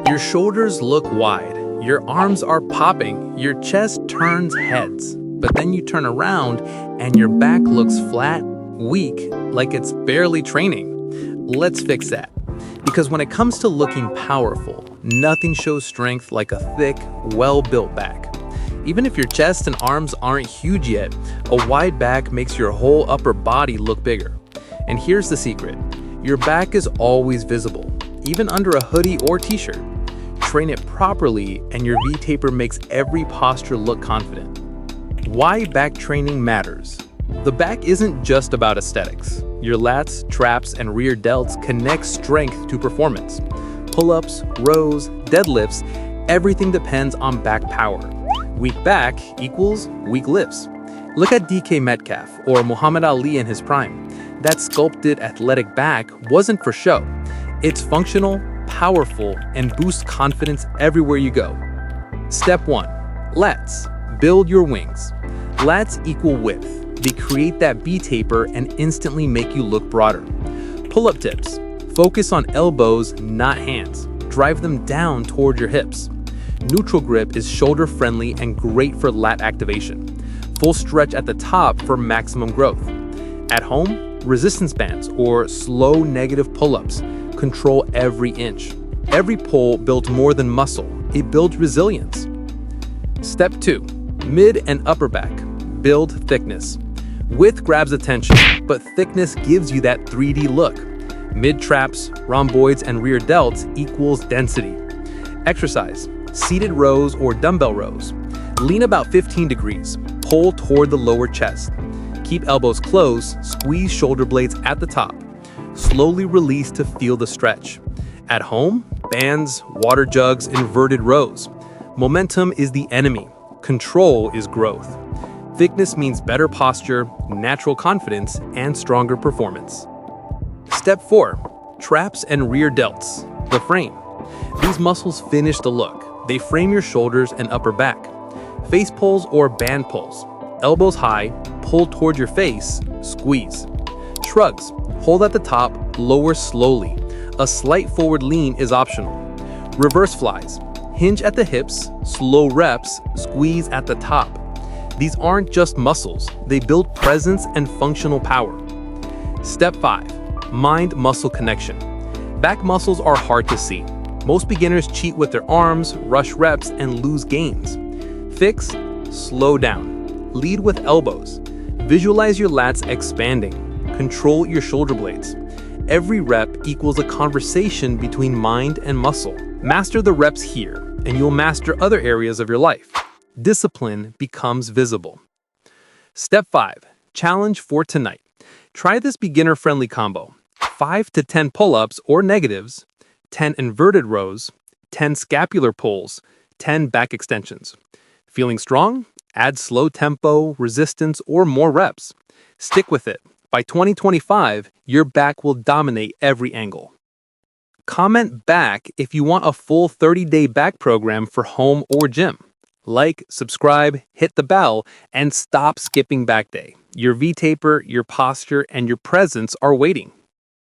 Your shoulders look wide, your arms are popping, your chest turns heads. But then you turn around and your back looks flat, weak, like it's barely training. Let's fix that. Because when it comes to looking powerful, nothing shows strength like a thick, well-built back. Even if your chest and arms aren't huge yet, a wide back makes your whole upper body look bigger. And here's the secret. Your back is always visible, even under a hoodie or t-shirt. Train it properly and your V-taper makes every posture look confident. Why back training matters. The back isn't just about aesthetics. Your lats, traps, and rear delts connect strength to performance. Pull-ups, rows, deadlifts, everything depends on back power. Weak back equals weak lifts. Look at DK Metcalf or Muhammad Ali in his prime. That sculpted athletic back wasn't for show. It's functional, powerful, and boosts confidence everywhere you go. Step 1. Lats. Build your wings. Lats equal width. They create that V-taper and instantly make you look broader. Pull-up tips. Focus on elbows, not hands. Drive them down toward your hips. Neutral grip is shoulder-friendly and great for lat activation. Full stretch at the top for maximum growth. At home, resistance bands or slow negative pull-ups control every inch. Every pull builds more than muscle. It builds resilience. Step 2. Mid and upper back. Build thickness. Width grabs attention, but thickness gives you that 3D look. Mid traps, rhomboids, and rear delts equals density. Exercise. Seated rows or dumbbell rows. Lean about 15 degrees. Pull toward the lower chest. Keep elbows close, squeeze shoulder blades at the top. Slowly release to feel the stretch. At home, bands, water jugs, inverted rows. Momentum is the enemy. Control is growth. Thickness means better posture, natural confidence, and stronger performance. Step 4. Traps and rear delts. The frame. These muscles finish the look. They frame your shoulders and upper back. Face pulls or band pulls. Elbows high, pull toward your face, squeeze. Shrugs. Hold at the top, lower slowly. A slight forward lean is optional. Reverse flies. Hinge at the hips, slow reps, squeeze at the top. These aren't just muscles, they build presence and functional power. Step 5. Mind-muscle connection. Back muscles are hard to see. Most beginners cheat with their arms, rush reps, and lose gains. Fix, slow down. Lead with elbows. Visualize your lats expanding. Control your shoulder blades. Every rep equals a conversation between mind and muscle. Master the reps here, and you'll master other areas of your life. Discipline becomes visible. Step 5. Challenge for tonight. Try this beginner-friendly combo. 5 to 10 pull-ups or negatives, 10 inverted rows, 10 scapular pulls, 10 back extensions. Feeling strong? Add slow tempo, resistance, or more reps. Stick with it. By 2025, your back will dominate every angle. Comment back if you want a full 30-day back program for home or gym. Like, subscribe, hit the bell, and stop skipping back day. Your V-taper, your posture, and your presence are waiting.